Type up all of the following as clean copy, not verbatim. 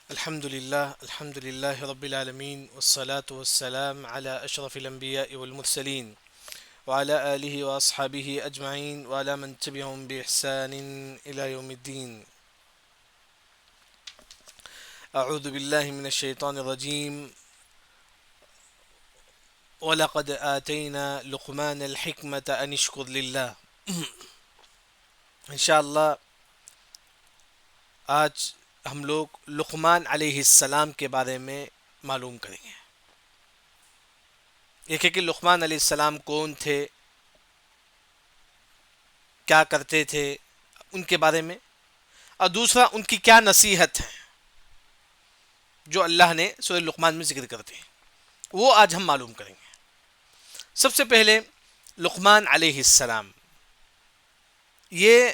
الحمد لله رب العالمين والصلاة والسلام على أشرف الأنبياء والمرسلين وعلى آله وأصحابه أجمعين وعلى من تبعهم بإحسان إلى يوم الدين. أعوذ بالله من الشيطان الرجيم. ولقد آتينا لقمان الحكمة أن اشكر لله. انشاءاللہ آج ہم لوگ لقمان علیہ السلام کے بارے میں معلوم کریں گے. ایک ہے کہ لقمان علیہ السلام کون تھے، کیا کرتے تھے، ان کے بارے میں، اور دوسرا ان کی کیا نصیحت ہے جو اللہ نے سورہ لقمان میں ذکر کرتے ہیں، وہ آج ہم معلوم کریں گے. سب سے پہلے لقمان علیہ السلام یہ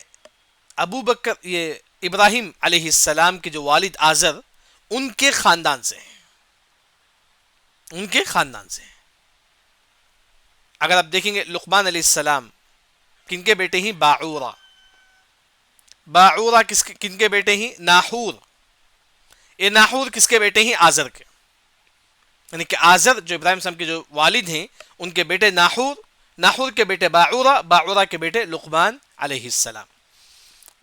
یہ ابراہیم علیہ السلام کے جو والد آزر ان کے خاندان سے ہیں. ان کے خاندان سے ہیں. اگر آپ دیکھیں گے لقمان علیہ السلام کن کے بیٹے ہیں؟ باعورہ کن کے بیٹے ہیں؟ ناحور. یہ ناحور کس کے بیٹے ہیں؟ آزر کے. یعنی کہ آزر جو ابراہیم السلام کے جو والد ہیں ان کے بیٹے ناحور کے بیٹے باعورہ کے بیٹے لقمان علیہ السلام.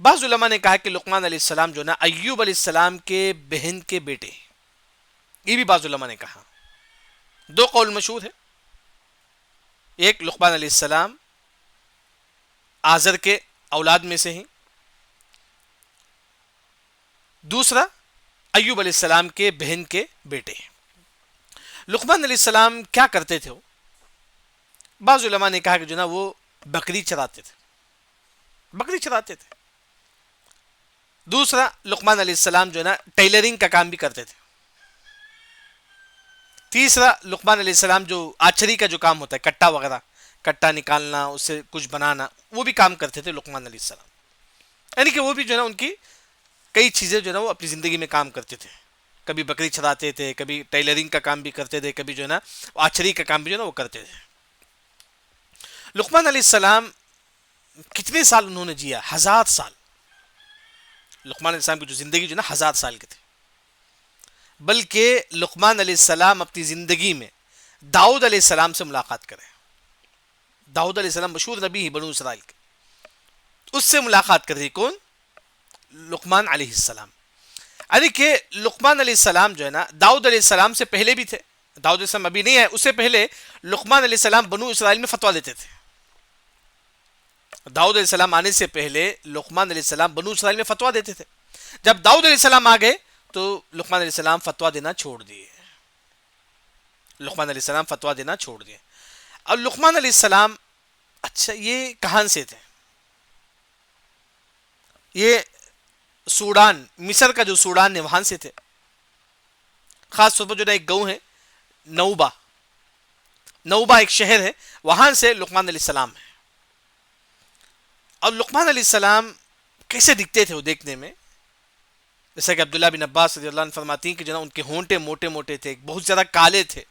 بعض علماء نے کہا کہ لقمان علیہ السلام جو نا ایوب علیہ السلام کے بہن کے بیٹے ہیں. یہ بھی بعض علماء نے کہا. دو قول مشہور ہے. ایک لقمان علیہ السلام آزر کے اولاد میں سے ہیں، دوسرا ایوب علیہ السلام کے بہن کے بیٹے ہیں. لقمان علیہ السلام کیا کرتے تھے؟ بعض علماء نے کہا کہ جو نا وہ بکری چراتے تھے. دوسرا لقمان علیہ السلام جو ہے نا ٹیلرنگ کا کام بھی کرتے تھے. تیسرا لقمان علیہ السلام جو آچری کا جو کام ہوتا ہے، کٹا وغیرہ، کٹا نکالنا، اس سے کچھ بنانا، وہ بھی کام کرتے تھے لقمان علیہ السلام. یعنی کہ وہ بھی جو ہے نا ان کی کئی چیزیں جو ہے نا وہ اپنی زندگی میں کام کرتے تھے. کبھی بکری چراتے تھے، کبھی ٹیلرنگ کا کام بھی کرتے تھے، کبھی جو ہے نا آچری کا کام بھی جو ہے نا وہ کرتے تھے. لقمان علیہ السلام کتنے سال انہوں نے جیا؟ 1000 سال. لقمان علیہ السلام کی جو زندگی جو ہے نا 1000 سال کی تھی. بلکہ لقمان علیہ السلام اپنی زندگی میں داؤد علیہ السلام سے ملاقات کرے. داؤد علیہ السلام مشہور نبی ہی بنو اسرائیل کے، اس سے ملاقات کر رہی. کون؟ لقمان علیہ السلام. یعنی کہ لقمان علیہ السلام جو ہے نا داؤد علیہ السلام سے پہلے بھی تھے. داؤد علیہ السلام ابھی نہیں ہے، اس سے پہلے لقمان علیہ السلام بنو اسرائیل میں فتویٰ دیتے تھے. داؤد علیہ السلام آنے سے پہلے لقمان علیہ السلام بنو اسرائیل میں فتویٰ دیتے تھے. جب داؤد علیہ السلام آ گئے تو لقمان علیہ السلام فتویٰ دینا چھوڑ دیے. اور لقمان علیہ السلام اچھا یہ کہاں سے تھے؟ یہ سوڈان، مصر کا جو سوڈان ہے وہاں سے تھے. خاص طور پر جو نا ایک گاؤں ہے نوبہ ایک شہر ہے، وہاں سے لقمان علیہ السلام ہے. اور لقمان علیہ السلام کیسے دکھتے تھے؟ وہ دیکھنے میں جیسا کہ عبداللہ بن عباس رضی اللہ عنہ فرماتی ہیں کہ جو نا ان کے ہونٹے موٹے موٹے تھے، بہت زیادہ کالے تھے.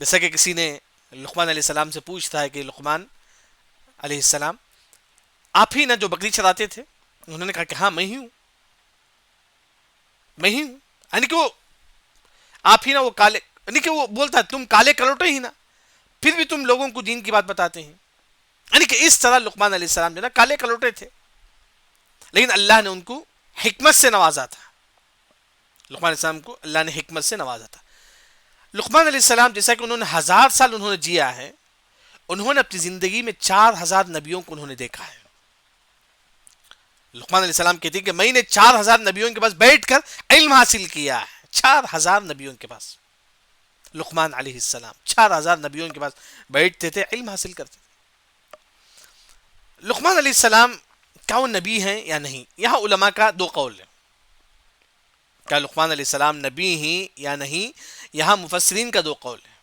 جیسا کہ کسی نے لقمان علیہ السلام سے پوچھتا ہے کہ لقمان علیہ السلام آپ ہی نا جو بکری چراتے تھے؟ انہوں نے کہا کہ ہاں میں ہی ہوں. یعنی کہ وہ آپ ہی نا وہ کالے، یعنی کہ وہ بولتا تم کالے کلوٹے ہی نا، پھر بھی تم لوگوں کو دین کی بات بتاتے ہیں. یعنی کہ اس طرح لقمان علیہ السلام جو نا کالے کلوٹے تھے، لیکن اللہ نے ان کو حکمت سے نوازا تھا. لقمان علیہ السلام کو اللہ نے حکمت سے نوازا تھا. لقمان علیہ السلام جیسا کہ انہوں نے 1000 سال انہوں نے جیا ہے، انہوں نے اپنی زندگی میں 4000 نبیوں کو انہوں نے دیکھا ہے. لقمان علیہ السلام کہتے ہیں کہ میں نے 4000 نبیوں کے پاس بیٹھ کر علم حاصل کیا ہے. 4000 نبیوں کے پاس لقمان علیہ السلام 4000 نبیوں کے پاس بیٹھتے تھے، علم حاصل کرتے تھے. لقمان علیہ السلام کیا وہ نبی ہیں یا نہیں؟ یہاں علماء کا دو قول ہے. کیا لقمان علیہ السلام نبی ہیں یا نہیں؟ یہاں مفسرین کا دو قول ہے.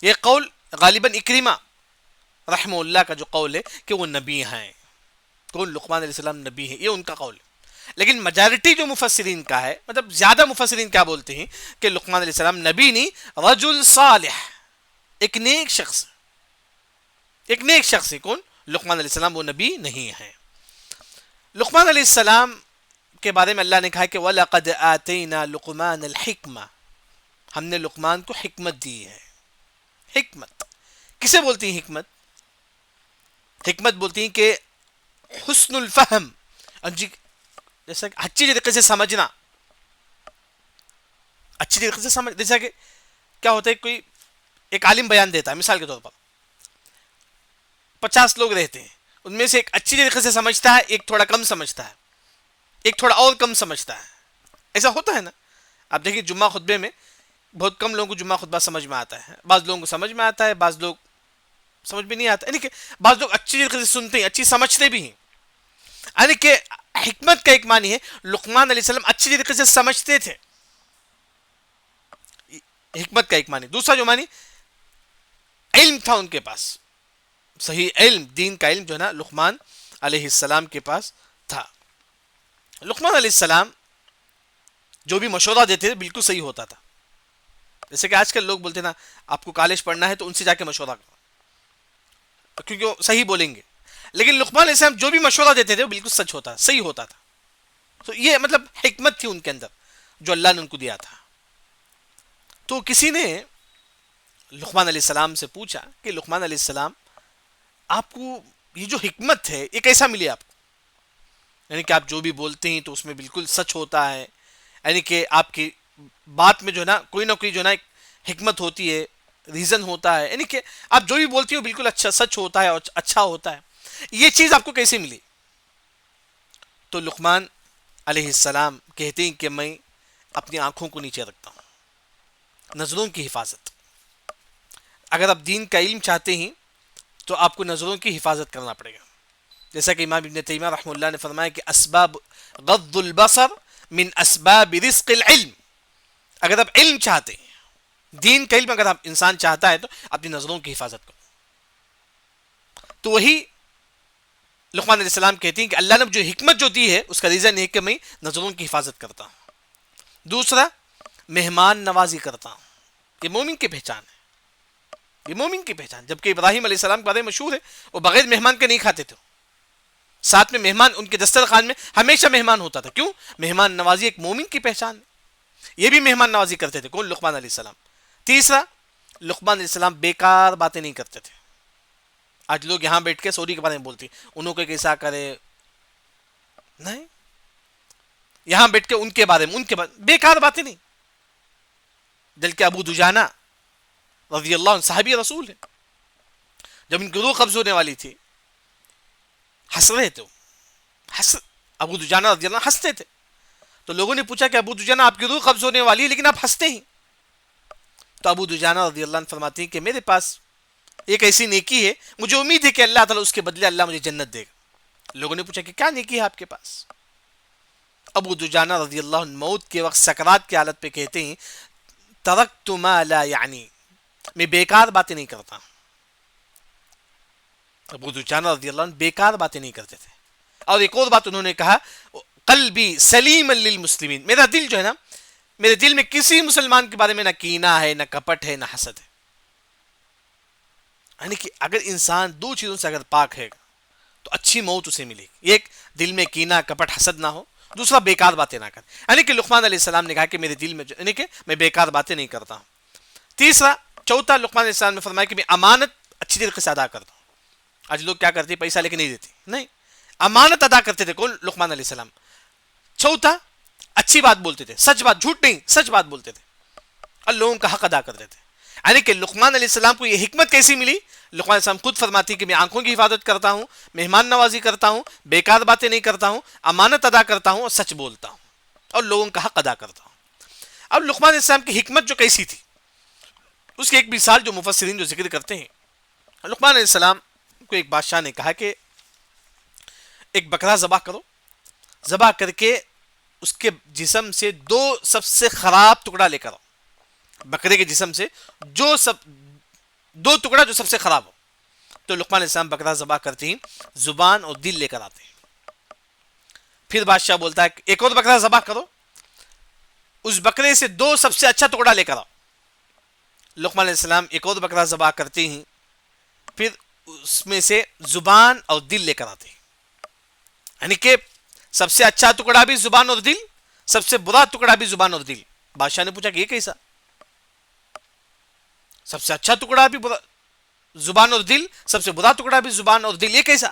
یہ قول غالباً اکرمہ رحمہ اللہ کا جو قول ہے کہ وہ نبی ہیں. کون؟ لقمان علیہ السلام نبی ہیں، یہ ان کا قول ہے. لیکن میجارٹی جو مفسرین کا ہے، مطلب زیادہ مفسرین کیا بولتے ہیں کہ لقمان علیہ السلام نبی نہیں، رجل صالح، ایک نیک شخص ہے. کون؟ لقمان علیہ السلام وہ نبی نہیں ہے. لقمان علیہ السلام کے بارے میں اللہ نے کہا کہ وَلَقَدْ آتَيْنَا لُقْمَانَ الْحِكْمَةَ، ہم نے لقمان کو حکمت دی ہے. حکمت کسے بولتی ہیں؟ حکمت بولتی ہیں کہ حسن الفہم، جیسا کہ اچھی طریقے سے سمجھنا. اچھی طریقے سے سمجھ، جیسا کہ کیا ہوتا ہے، کوئی ایک عالم بیان دیتا ہے، مثال کے طور پر 50 لوگ رہتے ہیں، ان میں سے ایک اچھی طریقے سے سمجھتا ہے، ایک تھوڑا کم سمجھتا ہے، ایک تھوڑا اور کم سمجھتا ہے. ایسا ہوتا ہے نا. آپ دیکھیں جمعہ خطبے میں بہت کم لوگوں کو جمعہ خطبہ سمجھ میں آتا ہے، بعض لوگوں کو سمجھ میں آتا ہے، بعض لوگ سمجھ میں نہیں آتا. یعنی کہ بعض لوگ اچھی طریقے سے سنتے ہیں، اچھی سمجھتے بھی ہیں. یعنی کہ حکمت کا ایک معنی ہے لقمان علیہ السلام اچھی طریقے سے سمجھتے تھے. حکمت کا ایک معنی. دوسرا جو معنی، علم تھا ان کے پاس، صحیح علم، دین کا علم جو ہے نا لقمان علیہ السلام کے پاس تھا. لقمان علیہ السلام جو بھی مشورہ دیتے تھے بالکل صحیح ہوتا تھا. جیسے کہ آج کل لوگ بولتے ہیں نا آپ کو کالج پڑھنا ہے تو ان سے جا کے مشورہ کرو کیونکہ وہ صحیح بولیں گے. لیکن لقمان علیہ السلام جو بھی مشورہ دیتے تھے وہ بالکل سچ ہوتا، صحیح ہوتا تھا. تو یہ مطلب حکمت تھی ان کے اندر جو اللہ نے ان کو دیا تھا. تو کسی نے لقمان علیہ السلام سے پوچھا کہ لقمان علیہ السلام آپ کو یہ جو حکمت ہے یہ کیسا ملی آپ کو؟ یعنی کہ آپ جو بھی بولتے ہیں تو اس میں بالکل سچ ہوتا ہے، یعنی کہ آپ کی بات میں جو ہے نا کوئی نہ کوئی جو ہے نا ایک حکمت ہوتی ہے، ریزن ہوتا ہے، یعنی کہ آپ جو بھی بولتے ہو بالکل اچھا سچ ہوتا ہے اور اچھا ہوتا ہے. یہ چیز آپ کو کیسے ملی؟ تو لقمان علیہ السلام کہتے ہیں کہ میں اپنی آنکھوں کو نیچے رکھتا ہوں، نظروں کی حفاظت. اگر آپ دین کا علم چاہتے ہیں تو آپ کو نظروں کی حفاظت کرنا پڑے گا. جیسا کہ امام ابن تیمیہ رحمہ اللہ نے فرمایا کہ اسباب غض البصر من اسباب رزق العلم. اگر آپ علم چاہتے ہیں، دین کا علم اگر آپ انسان چاہتا ہے تو اپنی نظروں کی حفاظت کرو. تو وہی لقمان علیہ السلام کہتے ہیں کہ اللہ نے جو حکمت جو دی ہے اس کا ریزن ہے کہ میں نظروں کی حفاظت کرتا ہوں. دوسرا، مہمان نوازی کرتا ہوں. یہ مومن کی پہچان ہے، یہ مومن کی پہچان. جبکہ ابراہیم علیہ السلام کے بارے میں مشہور ہے وہ بغیر مہمان کے نہیں کھاتے تھے. ساتھ میں مہمان ان کے دسترخوان میں ہمیشہ مہمان ہوتا تھا. کیوں؟ مہمان نوازی ایک مومن کی پہچان ہے. یہ بھی مہمان نوازی کرتے تھے. کون؟ لقمان علیہ السلام. تیسرا، لقمان علیہ السلام بیکار باتیں نہیں کرتے تھے. آج لوگ یہاں بیٹھ کے سوری کے بارے میں بولتے ہیں، انہوں کو کیسا کرے، نہیں، یہاں بیٹھ کے ان کے بارے میں بیکار باتیں نہیں. بلکہ ابو دجانہ رضی اللہ عنہ صحابی رسول ہے، جب ان کی روح قبض ہونے والی تھی ہنس رہے تھے. ابو دجانہ رضی اللہ عنہ ہنستے تھے. تو لوگوں نے پوچھا کہ ابو دجانہ آپ کی روح قبض ہونے والی ہے لیکن آپ ہنستے ہیں. تو ابو دجانہ رضی اللہ عنہ فرماتے ہیں کہ میرے پاس ایک ایسی نیکی ہے، مجھے امید ہے کہ اللہ تعالیٰ اس کے بدلے اللہ مجھے جنت دے گا. لوگوں نے پوچھا کہ کیا نیکی ہے آپ کے پاس؟ ابو دجانہ رضی اللہ عنہ موت کے وقت سکرات کی حالت پہ کہتے ہیں ترکت ما لا یعنی، میں بیکار باتیں نہیں کرتا. ابو دجانہ رضی اللہ عنہ بیکار باتیں نہیں کرتے تھے. اور ایک اور بات انہوں نے کہا، قلبی سلیم للمسلمین، میرا دل جو ہے نا، میرے دل میں کسی مسلمان کے بارے میں نہ کینہ ہے، نہ کپٹ ہے، نہ حسد ہے. یعنی کہ اگر انسان دو چیزوں سے اگر پاک ہے تو اچھی موت اسے ملے گی. ایک، دل میں کینہ کپٹ حسد نہ ہو. دوسرا، بیکار باتیں نہ کر. یعنی کہ لقمان علیہ السلام نے کہا کہ میرے دل میں یعنی کہ میں بیکار باتیں نہیں کرتا ہوں. تیسرا، چوتھا، لقمان علیہ السلام نے فرمایا کہ میں امانت اچھی طریقے سے ادا کرتا ہوں. آج لوگ کیا کرتے ہیں؟ پیسہ لے کے نہیں دیتے، نہیں، امانت ادا کرتے تھے. کون؟ لقمان علیہ السلام. چوتھا، اچھی بات بولتے تھے، سچ بات، جھوٹ نہیں، سچ بات بولتے تھے اور لوگوں کا حق ادا کرتے تھے. یعنی کہ لقمان علیہ السلام کو یہ حکمت کیسی ملی؟ لقمان علیہ السلام خود فرماتی کہ میں آنکھوں کی حفاظت کرتا ہوں، مہمان نوازی کرتا ہوں، بیکار باتیں نہیں کرتا ہوں، امانت ادا کرتا ہوں اور سچ بولتا ہوں اور لوگوں کا حق ادا کرتا ہوں. اب لقمان علیہ السلام کی حکمت جو کیسی تھی اس کی ایک مثال جو مفسرین جو ذکر کرتے ہیں، لقمان علیہ السلام کو ایک بادشاہ نے کہا کہ ایک بکرا ذبح کرو، ذبح کر کے اس کے جسم سے دو سب سے خراب ٹکڑا لے کر آؤ. بکرے کے جسم سے دو ٹکڑا جو سب سے خراب ہو. تو لقمان علیہ السلام بکرا ذبح کرتے ہیں، زبان اور دل لے کر آتے ہیں. پھر بادشاہ بولتا ہے ایک اور بکرا ذبح کرو، اس بکرے سے دو سب سے اچھا ٹکڑا لے کر آؤ. لقمان علیہ السلام ایک اور بکرا ذبح کرتے ہیں، پھر اس میں سے زبان اور دل لے کر آتے ہیں. یعنی کہ سب سے اچھا ٹکڑا بھی زبان اور دل، سب سے برا ٹکڑا بھی زبان اور دل. بادشاہ نے پوچھا کہ یہ کیسا؟ سب سے اچھا ٹکڑا بھی زبان اور دل، سب سے برا ٹکڑا بھی زبان اور دل، یہ کیسا؟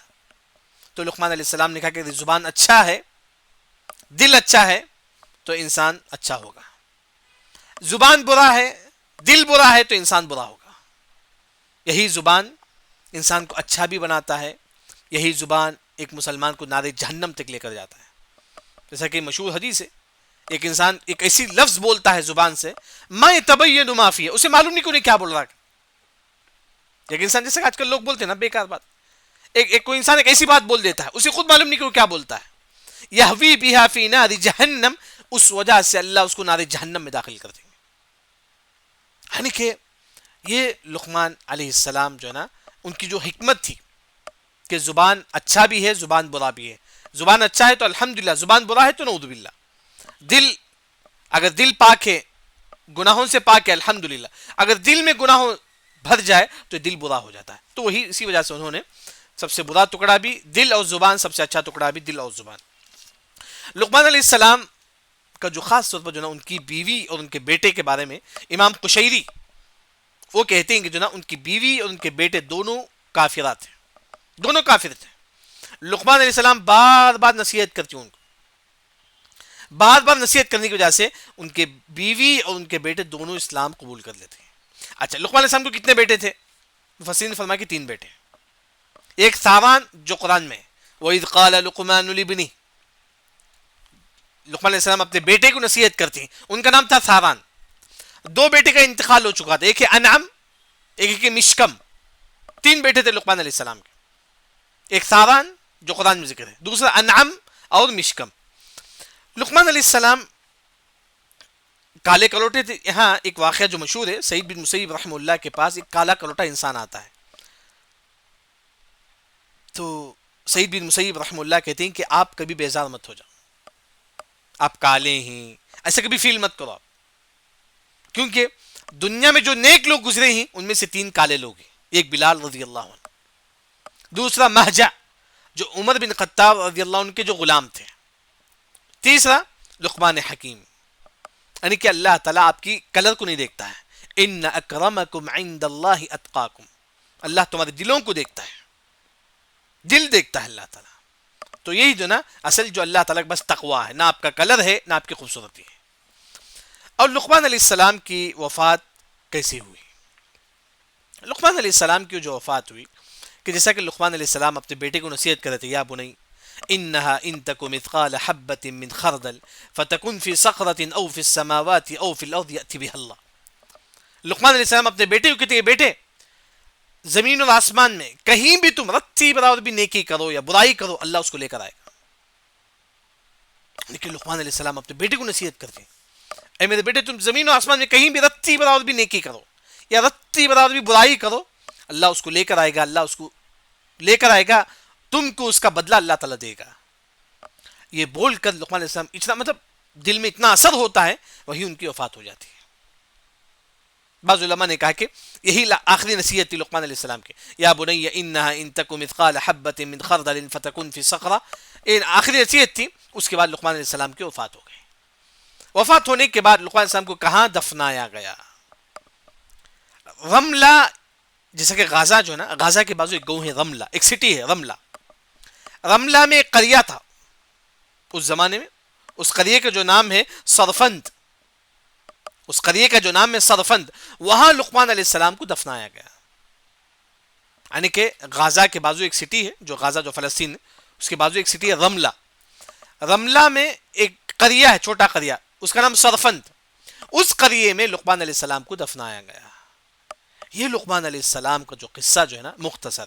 تو لقمان علیہ السلام نے کہا کہ زبان اچھا ہے، دل اچھا ہے تو انسان اچھا ہوگا. زبان برا ہے، دل برا ہے تو انسان برا ہوگا. یہی زبان انسان کو اچھا بھی بناتا ہے، یہی زبان ایک مسلمان کو نار جہنم تک لے کر جاتا ہے. جیسا کہ مشہور حدیث ہے، ایک انسان ایک ایسی لفظ بولتا ہے زبان سے، ما یتبین ما فیہ، اسے معلوم نہیں کہ کیا بول رہا ہے. ایک انسان جیسے کہ آج کل لوگ بولتے ہیں نا بیکار بات، ایک کوئی انسان ایک ایسی بات بول دیتا ہے، اسے خود معلوم نہیں کہ وہ کیا بولتا ہے. یہوی بہا فی نار جہنم، اس وجہ سے اللہ اس کو نار جہنم میں داخل کر دیں گے. یعنی کہ یہ لقمان علیہ السلام جو ہے نا، ان کی جو حکمت تھی کہ زبان اچھا بھی ہے، زبان برا بھی ہے. زبان اچھا ہے تو الحمدللہ، زبان برا ہے تو نعوذ باللہ. دل، اگر دل پاک ہے، گناہوں سے پاک ہے، الحمدللہ. اگر دل میں گناہ بھر جائے تو دل برا ہو جاتا ہے. تو وہی اسی وجہ سے انہوں نے سب سے برا ٹکڑا بھی دل اور زبان، سب سے اچھا ٹکڑا بھی دل اور زبان. لقمان علیہ السلام کا جو خاص طور پر جو نا ان کی بیوی اور ان کے بیٹے کے بارے میں امام قشیری وہ کہتے ہیں کہ جو نا ان کی بیوی اور ان کے بیٹے دونوں کافرات تھے، دونوں کافر تھے. لقمان علیہ السلام بار بار نصیحت کرتی ان کو، بار بار نصیحت کرنے کی وجہ سے ان کے بیوی اور ان کے بیٹے دونوں اسلام قبول کر لیتے ہیں. اچھا، لقمان علیہ السلام کو کتنے بیٹے تھے؟ مفسرین نے فرمایا کہ 3 بیٹے. ایک ثعبان جو قرآن میں وَإِذْ قَالَ لُقْمَانُ لِابْنِهِ، لقمان علیہ السلام اپنے بیٹے کو نصیحت کرتے ہیں، ان کا نام تھا ثعبان. 2 بیٹے کا انتقال ہو چکا تھا، ایک ہے انعم، ایک ہے مشکم. 3 بیٹے تھے لقمان علیہ السلام کے، ایک ثعبان جو قرآن میں ذکر ہے، دوسرا انعم اور مشکم. لقمان علیہ السلام کالے کلوٹے تھے. یہاں ایک واقعہ جو مشہور ہے، سعید بن مسیب رحمہ اللہ کے پاس ایک کالا کلوٹا انسان آتا ہے. تو سعید بن مسیب رحمہ اللہ کہتے ہیں کہ آپ کبھی بیزار مت ہو جاؤ، آپ کالے ہیں ایسا کبھی فیل مت کرو آپ، کیونکہ دنیا میں جو نیک لوگ گزرے ہیں ان میں سے 3 کالے لوگ ہیں. ایک بلال رضی اللہ عنہ، دوسرا مہجع جو عمر بن خطاب رضی اللہ عنہ کے جو غلام تھے، تیسرا لقمان حکیم. یعنی کہ اللہ تعالیٰ آپ کی کلر کو نہیں دیکھتا ہے. ان اکرمکم عند اللہ اتقاکم، اللہ تمہارے دلوں کو دیکھتا ہے، دل دیکھتا ہے اللہ تعالیٰ. تو یہی جو نا اصل جو اللہ تعالیٰ بس تقویٰ ہے، نہ آپ کا کلر ہے نہ آپ کی خوبصورتی ہے. اور لقمان علیہ السلام کی وفات کیسے ہوئی؟ لقمان علیہ السلام کی جو وفات ہوئی کہ جیسا کہ لقمان علیہ السلام اپنے بیٹے کو نصیحت کر رہے تھے، یا بنی انہا ان تک مثقال حبۃ من خردل فتکن فی صخرۃ او فی السماوات او فی الارض یأتی بها اللہ. لقمان علیہ السلام اپنے بیٹے کو کہتے ہیں، بیٹے زمین اور آسمان میں کہیں بھی تم رتی برابر بھی نیکی کرو یا برائی کرو، اللہ اس کو لے کر آئے گا. لیکن لقمان علیہ السلام اپنے بیٹے کو نصیحت کرتے ہیں، اے میرے بیٹے تم زمین و آسمان میں کہیں بھی رتی برابر بھی نیکی کرو یا رتی برابر بھی برائی کرو، اللہ اس کو لے کر آئے گا، اللہ اس کو لے کر آئے گا، تم کو اس کا بدلہ اللہ تعالیٰ دے گا. یہ بول کر لقمان علیہ السلام اتنا مطلب دل میں اتنا اثر ہوتا ہے، وہی ان کی وفات ہو جاتی ہے. بعض علماء نے کہا کہ یہی آخری نصیحت تھی لقمان علیہ السلام کی، یا بنی انہا ان تک مثقال حبۃ من خردل فتکن فی صخرہ. آخری نصیحت تھی. اس کے بعد لقمان علیہ السلام کی وفات ہو گئی. وفات ہونے کے بعد لقمان علیہ السلام کو کہاں دفنایا گیا؟ رملہ، جیسا کہ غازہ جو ہے نا، غازہ کے بازو ایک گاؤں ہے رملہ، ایک سٹی ہے رملہ. رملہ میں ایک قریہ تھا اس زمانے میں، اس قریے کا جو نام ہے سرفند، اس قریے کا جو نام ہے سرفند، وہاں لقمان علیہ السلام کو دفنایا گیا. یعنی کہ غازہ کے بازو ایک سٹی ہے، جو غازہ جو فلسطین ہے، اس کے بازو ایک سٹی ہے رملہ. رملہ میں ایک قریہ ہے، چھوٹا قریہ، اس کا نام سرفند. اس قریے میں لقمان علیہ السلام کو دفنایا گیا. یہ لقمان علیہ السلام کا جو قصہ جو ہے نا مختصر